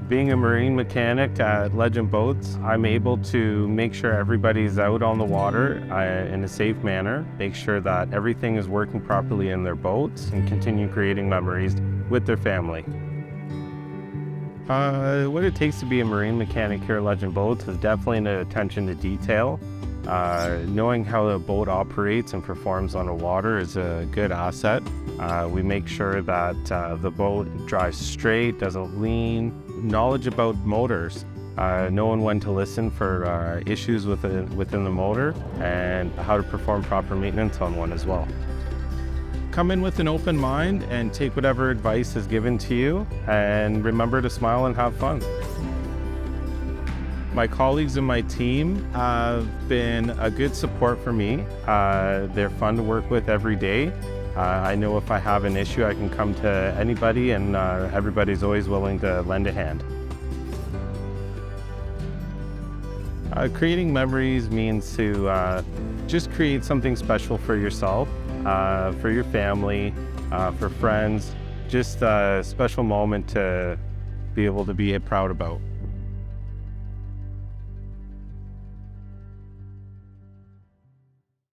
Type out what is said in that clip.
Being a marine mechanic at Legend Boats, I'm able to make sure everybody's out on the water in a safe manner, make sure that everything is working properly in their boats, and continue creating memories with their family. What it takes to be a marine mechanic here at Legend Boats is definitely an attention to detail. Knowing how the boat operates and performs on the water is a good asset. We make sure that the boat drives straight, doesn't lean. Knowledge about motors, knowing when to listen for issues within the motor and how to perform proper maintenance on one as well. Come in with an open mind and take whatever advice is given to you, and remember to smile and have fun. My colleagues and my team have been a good support for me. They're fun to work with every day. I know if I have an issue, I can come to anybody, and everybody's always willing to lend a hand. Creating memories means to just create something special for yourself, for your family, for friends, just a special moment to be able to be proud about.